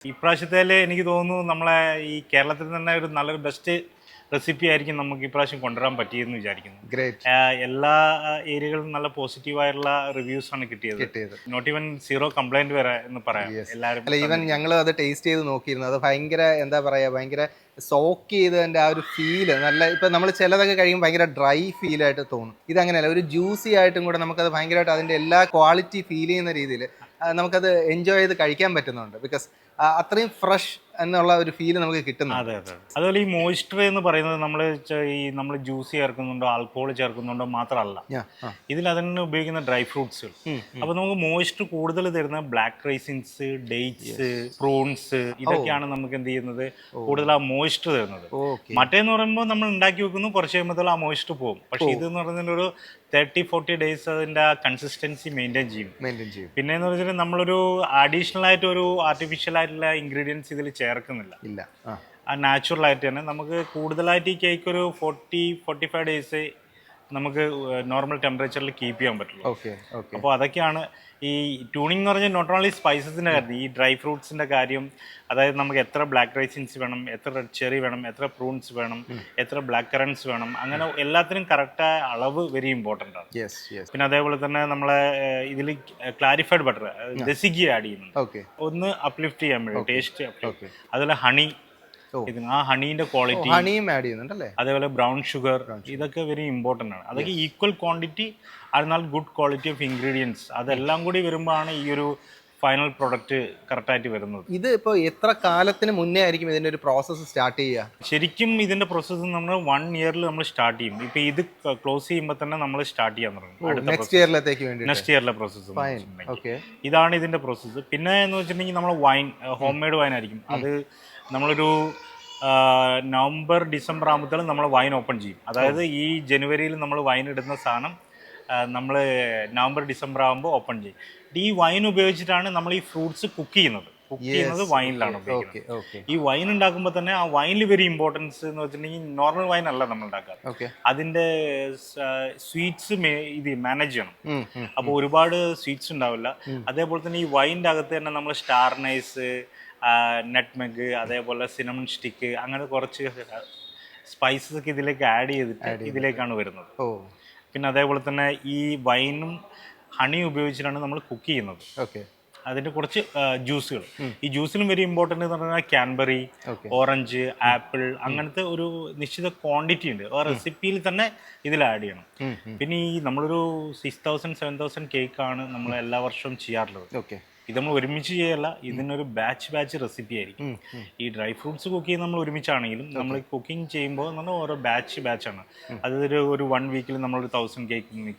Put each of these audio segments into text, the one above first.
ഇപ്രാവശ്യത്തേല് എനിക്ക് തോന്നുന്നു നമ്മളെ ഈ കേരളത്തിൽ തന്നെ ഒരു നല്ലൊരു ബെസ്റ്റ് റെസിപ്പി ആയിരിക്കും നമുക്ക് ഇപ്രാവശ്യം കൊണ്ടുവരാൻ പറ്റിയെന്ന് വിചാരിക്കുന്നു. ഗ്രേറ്റ്. എല്ലാ ഏരിയകളിലും നല്ല പോസിറ്റീവായിട്ടുള്ള റിവ്യൂസ് ആണ് കിട്ടിയത്. നോട്ട് ഈവൻ സീറോ കംപ്ലൈന്റ് വരെ എന്ന് പറയാം എല്ലാവരും. അല്ല, ഈവൻ ഞങ്ങൾ അത് ടേസ്റ്റ് ചെയ്ത് നോക്കിയിരുന്നു. അത് ഭയങ്കര എന്താ പറയുക, ഭയങ്കര സോക്ക് ചെയ്തതിൻ്റെ ആ ഒരു ഫീല് നല്ല. ഇപ്പം നമ്മൾ ചിലതൊക്കെ കഴിയുമ്പോൾ ഭയങ്കര ഡ്രൈ ഫീലായിട്ട് തോന്നും. ഇതങ്ങനെയല്ല, ഒരു ജ്യൂസി ആയിട്ടും കൂടെ നമുക്കത് ഭയങ്കരമായിട്ട് അതിൻ്റെ എല്ലാ ക്വാളിറ്റി ഫീൽ ചെയ്യുന്ന രീതിയിൽ നമുക്കത് എൻജോയ് ചെയ്ത് കഴിക്കാൻ പറ്റുന്നുണ്ട്. ബിക്കോസ് അത്രയും ഫ്രഷ് എന്നുള്ള ഒരു ഫീല് നമുക്ക് കിട്ടുന്നു. അതെ. അതുപോലെ ഈ മോയ്സ്ചർ എന്ന് പറയുന്നത് നമ്മൾ ജ്യൂസ് ചേർക്കുന്നുണ്ടോ ആൽക്കഹോൾ ചേർക്കുന്നുണ്ടോ മാത്രമല്ല, ഇതിൽ അതിന് ഉപയോഗിക്കുന്ന ഡ്രൈ ഫ്രൂട്ട്സുകൾ. അപ്പൊ നമുക്ക് മോയ്സ്ചർ കൂടുതൽ തരുന്ന ബ്ലാക്ക് റൈസിൻസ്, ഡേറ്റ്സ്, പ്രൂൺസ്, ഇതൊക്കെയാണ് നമുക്ക് എന്ത് ചെയ്യുന്നത് കൂടുതൽ ആ മോയ്സ്ചർ തരുന്നത്. മറ്റേന്ന് പറയുമ്പോൾ നമ്മൾ ഉണ്ടാക്കി വെക്കുന്നു, കുറച്ച് കഴിയുമ്പോൾ ആ മോയ്സ്ചർ പോകും. പക്ഷെ ഇതെന്ന് പറയുന്നത് ഒരു 30-40 ഡേയ്സ് അതിന്റെ കൺസിസ്റ്റൻസി മെയിൻറ്റെയിൻ ചെയ്യും. പിന്നെ എന്ന് വെച്ചാൽ നമ്മളൊരു അഡീഷണൽ ആയിട്ട് ഒരു ആർട്ടിഫിഷ്യൽ ആയിട്ടുള്ള ഇൻഗ്രീഡിയൻസ് ഇതിൽ ചേർക്കുന്നില്ല. ആ നാച്ചുറൽ ആയിട്ട് തന്നെ നമുക്ക് കൂടുതലായിട്ട് ഈ കേക്ക് ഒരു 40-45 ഡേയ്സ് നമുക്ക് നോർമൽ ടെമ്പറേച്ചറിൽ കീപ്പ് ചെയ്യാൻ പറ്റുള്ളൂ. അപ്പോൾ അതൊക്കെയാണ് ഈ ട്യൂണിംഗ് എന്ന് പറഞ്ഞാൽ നോട്ട് ഓൺലി സ്പൈസസിൻ്റെ കാര്യം, ഈ ഡ്രൈ ഫ്രൂട്ട്സിൻ്റെ കാര്യം. അതായത് നമുക്ക് എത്ര ബ്ലാക്ക് റൈസിൻസ് വേണം, എത്ര റെഡ് ചെറി വേണം, എത്ര പ്രൂൺസ് വേണം, എത്ര ബ്ലാക്ക് കറൻസ് വേണം, അങ്ങനെ എല്ലാത്തിനും കറക്റ്റായ അളവ് വെരി ഇമ്പോർട്ടൻ്റ് ആണ്. പിന്നെ അതേപോലെ തന്നെ നമ്മളെ ഇതിൽ ക്ലാരിഫൈഡ് ബട്ടർ ദസിഗി ആഡ് ചെയ്യുന്നുണ്ട്. ഒന്ന് അപ്ലിഫ്റ്റ് ചെയ്യാൻ വേണ്ടി ടേസ്റ്റ്. അതുപോലെ ഹണി, ആ ഹണീന്റെ ക്വാളിറ്റി ആഡ് ചെയ്യുന്നുണ്ടല്ലേ. അതേപോലെ ബ്രൗൺ ഷുഗർ, ഇതൊക്കെ വെരി ഇമ്പോർട്ടൻ്റ് ആണ്. അതൊക്കെ ഈക്വൽ ക്വാണ്ടിറ്റി, അതിനാൽ ഗുഡ് ക്വാളിറ്റി ഓഫ് ഇൻഗ്രീഡിയൻസ്, അതെല്ലാം കൂടി വരുമ്പോഴാണ് ഈ ഒരു ഫൈനൽ പ്രൊഡക്റ്റ് കറക്റ്റായിട്ട് വരുന്നത്. ഇത് ഇപ്പോൾ എത്ര കാലത്തിന് മുന്നേ ആയിരിക്കും ഇതിന്റെ ഒരു പ്രോസസ്സ് സ്റ്റാർട്ട് ചെയ്യുക? ശരിക്കും ഇതിന്റെ പ്രോസസ്സ് നമ്മൾ 1 ഇയറിൽ നമ്മൾ സ്റ്റാർട്ട് ചെയ്യും. ഇപ്പൊ ഇത് ക്ലോസ് ചെയ്യുമ്പോൾ തന്നെ നമ്മൾ സ്റ്റാർട്ട് ചെയ്യാൻ തുടങ്ങും. നെക്സ്റ്റ് ഇയറിലെ പ്രോസസ്സ് ഇതാണ് ഇതിന്റെ പ്രോസസ്സ്. പിന്നെ എന്ന് വെച്ചിട്ടുണ്ടെങ്കിൽ നമ്മൾ വൈൻ, ഹോം മെയ്ഡ് വൈൻ ആയിരിക്കും. അത് നമ്മളൊരു നവംബർ-ഡിസംബർ ആകുമ്പോഴത്തേക്കും നമ്മൾ വൈൻ ഓപ്പൺ ചെയ്യും. അതായത് ഈ ജനുവരിയിൽ നമ്മൾ വൈൻ ഇടുന്ന സാധനം നമ്മൾ നവംബർ-ഡിസംബർ ആകുമ്പോൾ ഓപ്പൺ ചെയ്യും. ഈ വൈൻ ഉപയോഗിച്ചിട്ടാണ് നമ്മൾ ഈ ഫ്രൂട്ട്സ് കുക്ക് ചെയ്യുന്നത് വൈനിലാണ് ഉപയോഗിക്കുന്നത്. ഈ വൈൻ ഉണ്ടാക്കുമ്പോൾ തന്നെ ആ വൈനിൽ വെരി ഇമ്പോർട്ടൻസ് എന്ന് വെച്ചിട്ടുണ്ടെങ്കിൽ നോർമൽ വൈൻ അല്ല നമ്മൾ ഉണ്ടാക്കുക, അതിന്റെ സ്വീറ്റ്സ് ഇത് മാനേജ് ചെയ്യണം. അപ്പോൾ ഒരുപാട് സ്വീറ്റ്സ് ഉണ്ടാവില്ല. അതേപോലെ തന്നെ ഈ വൈൻ്റെ അകത്ത് തന്നെ നമ്മൾ സ്റ്റാർ നൈസ്, നട്ട്മെഗ്, അതേപോലെ സിനമൺ സ്റ്റിക്ക്, അങ്ങനെ കുറച്ച് സ്പൈസസ് ഒക്കെ ഇതിലേക്ക് ആഡ് ചെയ്തിട്ട് ഇതിലേക്കാണ് വരുന്നത്. പിന്നെ അതേപോലെ തന്നെ ഈ വൈനും ഹണി ഉപയോഗിച്ചിട്ടാണ് നമ്മൾ കുക്ക് ചെയ്യുന്നത്. അതിൻ്റെ കുറച്ച് ജ്യൂസുകൾ, ഈ ജ്യൂസിലും വെരി ഇമ്പോർട്ടൻ്റ് എന്ന് പറഞ്ഞാൽ ക്യാൻബറി, ഓറഞ്ച്, ആപ്പിൾ, അങ്ങനത്തെ ഒരു നിശ്ചിത ക്വാണ്ടിറ്റി ഉണ്ട്. ആ റെസിപ്പിയിൽ തന്നെ ഇതിൽ ആഡ് ചെയ്യണം. പിന്നെ ഈ നമ്മളൊരു 6000-7000 കേക്കാണ് നമ്മൾ എല്ലാ വർഷവും ചെയ്യാറുള്ളത്. ഇത് നമ്മൾ ഒരുമിച്ച് ചെയ്യല്ല, ഇതിനൊരു ബാച്ച് റെസിപ്പി ആയിരിക്കും. ഈ ഡ്രൈ ഫ്രൂട്ട്സ് കുക്ക് ചെയ്യുന്നത് നമ്മൾ ഒരുമിച്ചാണെങ്കിലും നമ്മൾ കുക്കിംഗ് ചെയ്യുമ്പോൾ നമ്മൾ ഓരോ ബാച്ചാണ്. അതൊരു 1 വീക്കിൽ നമ്മളൊരു 1000 കേക്ക്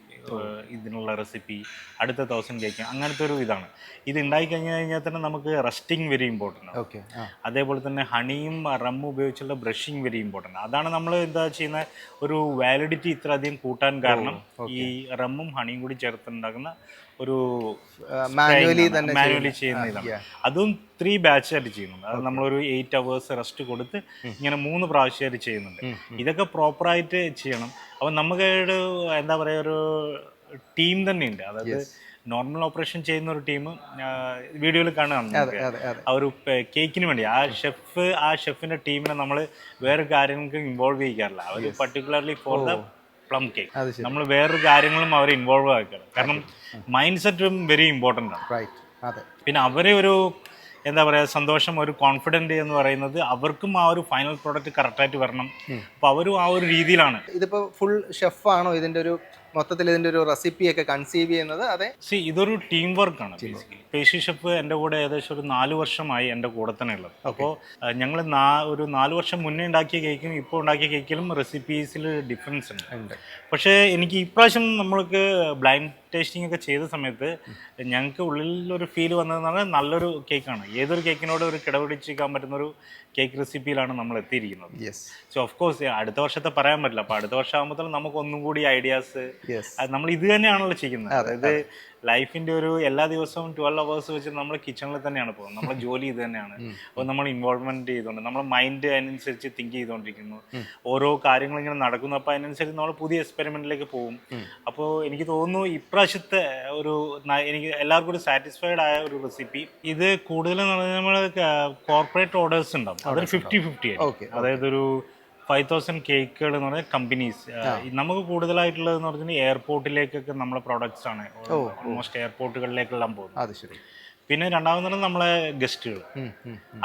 ഇതിനുള്ള റെസിപ്പി, അടുത്ത 1000 കേക്ക്, അങ്ങനത്തെ ഒരു ഇതാണ്. ഇത് ഉണ്ടായി കഴിഞ്ഞാൽ തന്നെ നമുക്ക് റസ്റ്റിംഗ് വെരി ഇമ്പോർട്ടൻ്റ് ആണ്. അതേപോലെ തന്നെ ഹണിയും റമ്മും ഉപയോഗിച്ചുള്ള ബ്രഷിങ് വെരി ഇമ്പോർട്ടൻ്റ്. അതാണ് നമ്മൾ എന്താ ചെയ്യുന്ന ഒരു വാലിഡിറ്റി ഇത്ര അധികം കൂട്ടാൻ കാരണം ഈ റമ്മും ഹണിയും കൂടി ചേർത്തുണ്ടാക്കുന്ന ഒരു മാനുവലി ചെയ്യുന്ന ഇതാണ്. അതും 3 ബാച്ചായിട്ട് ചെയ്യുന്നുണ്ട്. അത് നമ്മളൊരു 8 hours റെസ്റ്റ് കൊടുത്ത് ഇങ്ങനെ 3 പ്രാവശ്യമായിട്ട് ചെയ്യുന്നുണ്ട്. ഇതൊക്കെ പ്രോപ്പറായിട്ട് ചെയ്യണം. അപ്പം നമുക്ക് എന്താ പറയുക, ഒരു ടീം തന്നെ ഉണ്ട്. അതായത് നോർമൽ ഓപ്പറേഷൻ ചെയ്യുന്ന ഒരു ടീം വീഡിയോയിൽ കാണുകയാണ്. ആ ഒരു കേക്കിന് വേണ്ടി ആ ഷെഫിന്റെ ടീമിനെ നമ്മൾ വേറെ കാര്യങ്ങൾക്ക് ഇൻവോൾവ് ചെയ്യിക്കാറില്ല. അവർ particularly for the plum cake നമ്മൾ വേറൊരു കാര്യങ്ങളും അവരെ ഇൻവോൾവ് ആക്കണം. കാരണം മൈൻഡ് സെറ്റും വെരി ഇമ്പോർട്ടൻ്റ് ആണ്. പിന്നെ അവരെ ഒരു എന്താ പറയുക സന്തോഷം, ഒരു കോൺഫിഡൻറ്റ് എന്ന് പറയുന്നത് അവർക്കും ആ ഒരു ഫൈനൽ പ്രോഡക്റ്റ് കറക്റ്റായിട്ട് വരണം. അപ്പോൾ അവരും ആ ഒരു രീതിയിലാണ്. ഇതിപ്പോൾ ഫുൾ ഷെഫാണോ ഇതിൻ്റെ ഒരു മൊത്തത്തിൽ ഇതിൻ്റെ ഒരു റെസിപ്പിയൊക്കെ കൺസീവ് ചെയ്യുന്നത്? അതെ, ഇതൊരു ടീം വർക്കാണ് ബേസിക്കലി. പേഷി ഷെഫ് എൻ്റെ കൂടെ ഏകദേശം ഒരു 4 വർഷമായി എൻ്റെ കൂടെ തന്നെ ഉള്ളത്. അപ്പോൾ ഞങ്ങൾ ഒരു 4 വർഷം മുന്നേ ഉണ്ടാക്കിയ കേക്കും ഇപ്പോൾ ഉണ്ടാക്കിയ കേക്കിലും റെസിപ്പീസിൽ ഡിഫറൻസ് ഉണ്ട്. പക്ഷേ എനിക്ക് ഇപ്രാവശ്യം നമ്മൾക്ക് ബ്ലൈൻഡ് ടേസ്റ്റിംഗ് ഒക്കെ ചെയ്ത സമയത്ത് ഞങ്ങൾക്ക് ഉള്ളിലൊരു ഫീൽ വന്നതെന്ന് പറഞ്ഞാൽ നല്ലൊരു കേക്കാണ്. ഏതൊരു കേക്കിനോട് ഒരു കിടപിടിച്ചിരിക്കാൻ പറ്റുന്നൊരു കേക്ക് റെസിപ്പിയിലാണ് നമ്മൾ എത്തിയിരിക്കുന്നത്. സോ ഓഫ് കോഴ്സ് അടുത്ത വർഷത്തെ പറയാൻ പറ്റില്ല. അപ്പോൾ അടുത്ത വർഷം ആകുമ്പോഴത്തേക്കും നമുക്ക് ഒന്നും കൂടി ഐഡിയാസ്, നമ്മൾ ഇത് തന്നെയാണല്ലോ ചെയ്യുന്നത്. അതായത് ലൈഫിന്റെ ഒരു എല്ലാ ദിവസവും 12 hours വെച്ച് നമ്മൾ കിച്ചണിൽ തന്നെയാണ് പോകുന്നത്. നമ്മളെ ജോലി ഇത് തന്നെയാണ്. അപ്പോൾ നമ്മൾ ഇൻവോൾവ്മെന്റ് ചെയ്തുകൊണ്ട് നമ്മുടെ മൈൻഡ് അതിനനുസരിച്ച് തിങ്ക് ചെയ്തുകൊണ്ടിരിക്കുന്നു. ഓരോ കാര്യങ്ങൾ ഇങ്ങനെ നടക്കുന്നു. അപ്പോൾ അതിനനുസരിച്ച് നമ്മൾ പുതിയ എക്സ്പെരിമെന്റിലേക്ക് പോകും. അപ്പോൾ എനിക്ക് തോന്നുന്നു ഇപ്രാവശ്യത്തെ ഒരു എനിക്ക് എല്ലാവർക്കും ഒരു സാറ്റിസ്ഫൈഡ് ആയ ഒരു റെസിപ്പി ഇത് കൂടുതലും നമ്മൾ കോർപ്പറേറ്റ് ഓർഡേഴ്സ് ഉണ്ടാവും. അതൊരു 50-50 ആയിരിക്കും. അതായത് ഒരു 5000 കേക്കുകൾ എന്ന് പറഞ്ഞാൽ കമ്പനീസ്. നമുക്ക് കൂടുതലായിട്ടുള്ളത് എന്ന് പറഞ്ഞാൽ എയർപോർട്ടിലേക്കൊക്കെ നമ്മളെ പ്രോഡക്ട്സ് ആണ് ഓൾമോസ്റ്റ് എയർപോർട്ടുകളിലേക്കെല്ലാം പോകുന്നത്. അത് ശരി. പിന്നെ രണ്ടാമതാണ് നമ്മളെ ഗസ്റ്റുകൾ,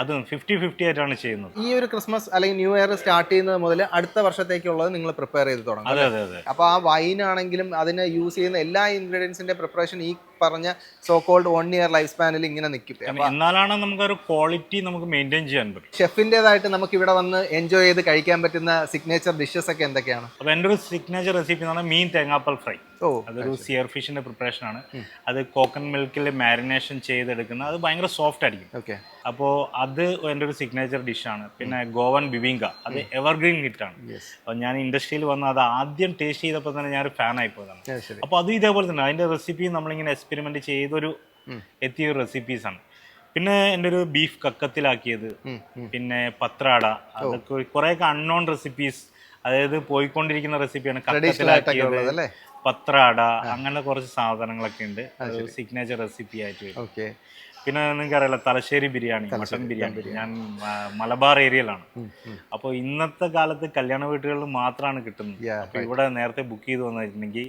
അതും 50-50 ആയിട്ടാണ് ചെയ്യുന്നത്. ഈ ഒരു ക്രിസ്മസ് അല്ലെങ്കിൽ ന്യൂ ഇയർ സ്റ്റാർട്ട് ചെയ്യുന്നത് മുതൽ അടുത്ത വർഷത്തേക്കുള്ളത് നിങ്ങൾ പ്രിപ്പയർ ചെയ്ത് തുടങ്ങും. അതെ അതെ അതെ. അപ്പോൾ ആ വൈൻ ആണെങ്കിലും അതിന് യൂസ് ചെയ്യുന്ന എല്ലാ ഇൻഗ്രീഡിയൻസിന്റെ പ്രിപ്പറേഷൻ ഈ പറഞ്ഞ സോ കോൾഡ് 1 year ലൈഫ് സ്പാനിൽ ഇങ്ങനെ നിൽക്കും. എന്നാലാണ് നമുക്കൊരു ക്വാളിറ്റി നമുക്ക് മെയിൻറ്റെയിൻ ചെയ്യാൻ പറ്റും. ഷെഫിൻ്റെതായിട്ട് നമുക്ക് ഇവിടെ വന്ന് എൻജോയ് ചെയ്ത് കഴിക്കാൻ പറ്റുന്ന സിഗ്നേച്ചർ ഡിഷസ് ഒക്കെ എന്തൊക്കെയാണ്? അപ്പോൾ എൻ്റെ ഒരു സിഗ്നേച്ചർ റെസിപ്പി എന്ന് പറഞ്ഞാൽ മീൻ തേങ്ങാപ്പാൽ ഫ്രൈ. അതൊരു സിയർ ഫിഷിന്റെ പ്രിപ്പറേഷൻ ആണ്. അത് കോക്കനട്ട് മിൽക്കിൽ മാരിനേഷൻ ചെയ്തെടുക്കുന്ന, അത് ഭയങ്കര സോഫ്റ്റ് ആയിരിക്കും. ഓക്കെ. അപ്പോൾ അത് എൻ്റെ ഒരു സിഗ്നേച്ചർ ഡിഷാണ്. പിന്നെ ഗോവൻ ബിബിങ്ക, അത് എവർഗ്രീൻ ഹിറ്റാണ്. അപ്പോൾ ഞാൻ ഇൻഡസ്ട്രിയിൽ വന്ന് അത് ആദ്യം ടേസ്റ്റ് ചെയ്തപ്പോൾ തന്നെ ഞാനൊരു ഫാൻ ആയിപ്പോയതാണ്. അപ്പോൾ അത് ഇതേപോലെ തന്നെ അതിൻ്റെ റെസിപ്പി നമ്മളിങ്ങനെ എക്സ്പെരിമെന്റ് ചെയ്തൊരു എത്തിയ റെസിപ്പീസാണ്. പിന്നെ എൻ്റെ ഒരു ബീഫ് കക്കത്തിലാക്കിയത്, പിന്നെ പത്രാട, അതൊക്കെ കുറേയൊക്കെ അൺനോൺ റെസിപ്പീസ്, അതായത് പോയിക്കൊണ്ടിരിക്കുന്ന റെസിപ്പിയാണ്. കക്കത്തിലാക്കിയത്, പത്രാട, അങ്ങനെ കുറച്ച് സാധനങ്ങളൊക്കെ ഉണ്ട്. സിഗ്നേച്ചർ റെസിപ്പി ആയിട്ട് വരും. പിന്നെ നിങ്ങൾക്ക് അറിയില്ല തലശ്ശേരി ബിരിയാണി, മട്ടൻ ബിരിയാണി. ഞാൻ മലബാർ ഏരിയയിലാണ്. അപ്പോൾ ഇന്നത്തെ കാലത്ത് കല്യാണ വീട്ടുകളിൽ മാത്രമാണ് കിട്ടുന്നത്. അപ്പോൾ ഇവിടെ നേരത്തെ ബുക്ക് ചെയ്ത് വന്നിട്ടുണ്ടെങ്കിൽ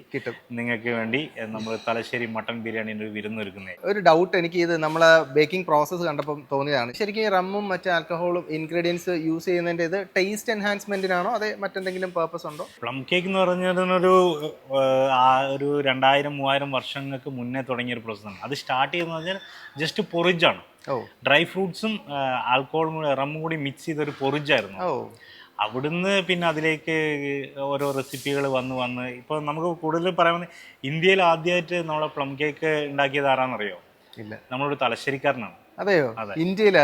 നിങ്ങൾക്ക് വേണ്ടി നമ്മൾ തലശ്ശേരി മട്ടൻ ബിരിയാണിൻ്റെ ഒരു വിരുന്നൊരുക്കുന്നത്. ഒരു ഡൗട്ട് എനിക്ക്, ഇത് നമ്മളെ ബേക്കിംഗ് പ്രോസസ്സ് കണ്ടപ്പോൾ തോന്നിയതാണ്. ശരിക്കും റമ്മും മറ്റ് ആൽക്കഹോളും ഇൻഗ്രീഡിയൻസ് യൂസ് ചെയ്യുന്നതിൻ്റെ ഇത് ടേസ്റ്റ് എൻഹാൻസ്മെന്റിനാണോ അതേ മറ്റെന്തെങ്കിലും പർപ്പസ് ഉണ്ടോ? പ്ലം കേക്ക് എന്ന് പറഞ്ഞാൽ ഒരു 2000-3000 വർഷങ്ങൾക്ക് മുന്നേ തുടങ്ങിയൊരു പ്രോസസ്സാണ്. അത് സ്റ്റാർട്ട് ചെയ്യുന്നത് പറഞ്ഞാൽ ജസ്റ്റ് പൊറിജാണ്. ഡ്രൈ ഫ്രൂട്ട്സും ആൽക്കഹോളും കൂടി റമ്മും കൂടി മിക്സ് ചെയ്തൊരു പൊറിജായിരുന്നു. അവിടുന്ന് പിന്നെ അതിലേക്ക് ഓരോ റെസിപ്പികൾ വന്ന് ഇപ്പോൾ നമുക്ക് കൂടുതൽ പറയാൻ, ഇന്ത്യയിൽ ആദ്യമായിട്ട് നമ്മളെ പ്ലം കേക്ക് ഉണ്ടാക്കിയത് ആരാന്നറിയോ? ഇല്ല. നമ്മളൊരു തലശ്ശേരിക്കാരനാണ്. അതെയോ? ഇന്ത്യയിൽ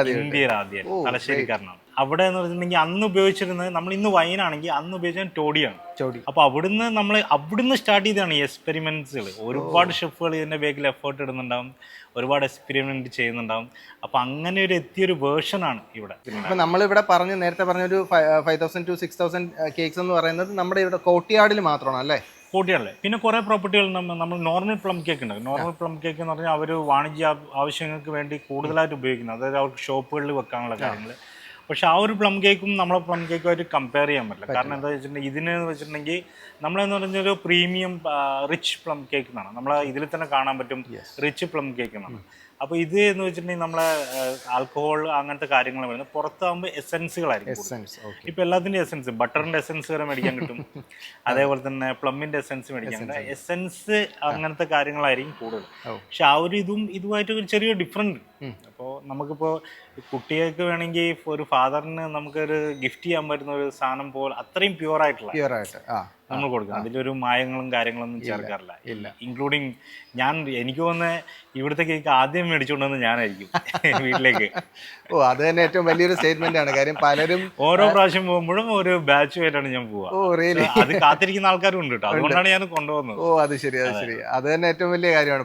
ആദ്യം തലശ്ശേരിക്കാരനാണ്. അവിടെ എന്ന് പറഞ്ഞിട്ടുണ്ടെങ്കിൽ അന്ന് ഉപയോഗിച്ചിരുന്നത്, നമ്മൾ ഇന്ന് വൈനാണെങ്കിൽ അന്ന് ഉപയോഗിച്ചത് ടോഡിയാണ്. അപ്പൊ അവിടുന്ന് സ്റ്റാർട്ട് ചെയ്താണ് ഈ എക്സ്പെരിമെന്റ്സുകൾ. ഒരുപാട് ഷെഫുകൾ ഇതിന്റെ ബേക്കിൽ എഫേർട്ട് ഇടുന്നുണ്ടാവും, ഒരുപാട് എക്സ്പെരിമെന്റ് ചെയ്യുന്നുണ്ടാവും. അപ്പൊ അങ്ങനെ ഒരു എത്തിയൊരു വേർഷനാണ് ഇവിടെ. അപ്പൊ നമ്മളിവിടെ നേരത്തെ പറഞ്ഞൊരു 5000 to 6000 കേക്ക്സ് എന്ന് പറയുന്നത് നമ്മുടെ ഇവിടെ കോട്ടിയാടിൽ മാത്രമാണ് അല്ലേ? കോട്ടിയാടില്. പിന്നെ കുറെ പ്രോപ്പർട്ടികൾ നമ്മൾ നോർമൽ പ്ലം കേക്ക് ഉണ്ട്. നോർമൽ പ്ലം കേക്ക് എന്ന് പറഞ്ഞാൽ അവർ വാണിജ്യ ആവശ്യങ്ങൾക്ക് വേണ്ടി കൂടുതലായിട്ട് ഉപയോഗിക്കുന്നത്, അതായത് അവർക്ക് ഷോപ്പുകളിൽ വെക്കാനുള്ള കാര്യങ്ങൾ. പക്ഷെ ആ ഒരു പ്ലം കേക്കും നമ്മളെ പ്ലം കേക്കുമായിട്ട് കമ്പയർ ചെയ്യാൻ പറ്റില്ല. കാരണം എന്താ വെച്ചിട്ടുണ്ടെങ്കിൽ ഇതിനെന്ന് വെച്ചിട്ടുണ്ടെങ്കിൽ നമ്മളെന്ന് പറഞ്ഞൊരു പ്രീമിയം റിച്ച് പ്ലം കേക്ക് എന്നാണ് നമ്മളെ ഇതിൽ തന്നെ കാണാൻ പറ്റും. റിച്ച് പ്ലം കേക്ക് എന്നാണ്. അപ്പോൾ ഇത് എന്ന് വെച്ചിട്ടുണ്ടെങ്കിൽ നമ്മളെ ആൽക്കഹോൾ അങ്ങനത്തെ കാര്യങ്ങൾ വരുന്നത് പുറത്താകുമ്പോൾ എസെൻസുകളായിരിക്കും. ഇപ്പൊ എല്ലാത്തിൻ്റെ എസെൻസ്, ബട്ടറിന്റെ എസെൻസ് വരെ മേടിക്കാൻ കിട്ടും. അതേപോലെ തന്നെ പ്ലമ്മിന്റെ എസെൻസ് മേടിക്കാൻ കിട്ടും. എസെൻസ് അങ്ങനത്തെ കാര്യങ്ങളായിരിക്കും കൂടുതൽ. പക്ഷെ ആ ഒരു ഇതുമായിട്ട് ഒരു ചെറിയ ഡിഫറൻറ്റ്. അപ്പോൾ നമുക്കിപ്പോൾ കുട്ടികൾക്ക് വേണമെങ്കിൽ ഒരു ഫാദറിന് നമുക്കൊരു ഗിഫ്റ്റ് ചെയ്യാൻ പറ്റുന്ന ഒരു സാധനം പോലെ അത്രയും പ്യുവറായിട്ട് നമ്മൾ കൊടുക്കണം. അതിലൊരു മായങ്ങളും കാര്യങ്ങളൊന്നും ചേർക്കാറില്ല. ഇൻക്ലൂഡിങ് എനിക്ക് തോന്നുന്ന ഇവിടുത്തെ കേക്ക് ആദ്യം മേടിച്ചുകൊണ്ടുവന്ന് ഞാനായിരിക്കും വീട്ടിലേക്ക്. അത് തന്നെ ഏറ്റവും വലിയൊരു സ്റ്റേറ്റ്മെന്റ് ആണ്. കാര്യം പലരും ഓരോ പ്രാവശ്യം പോകുമ്പോഴും ഒരു ബാച്ചുമായിട്ടാണ് ഞാൻ പോവുക. അത് കാത്തിരിക്കുന്ന ആൾക്കാരും ഉണ്ട് കേട്ടോ. അതുകൊണ്ടാണ് ഞാൻ കൊണ്ടുപോകുന്നത്. അത് ശരി. അത് തന്നെ ഏറ്റവും വലിയ കാര്യമാണ്.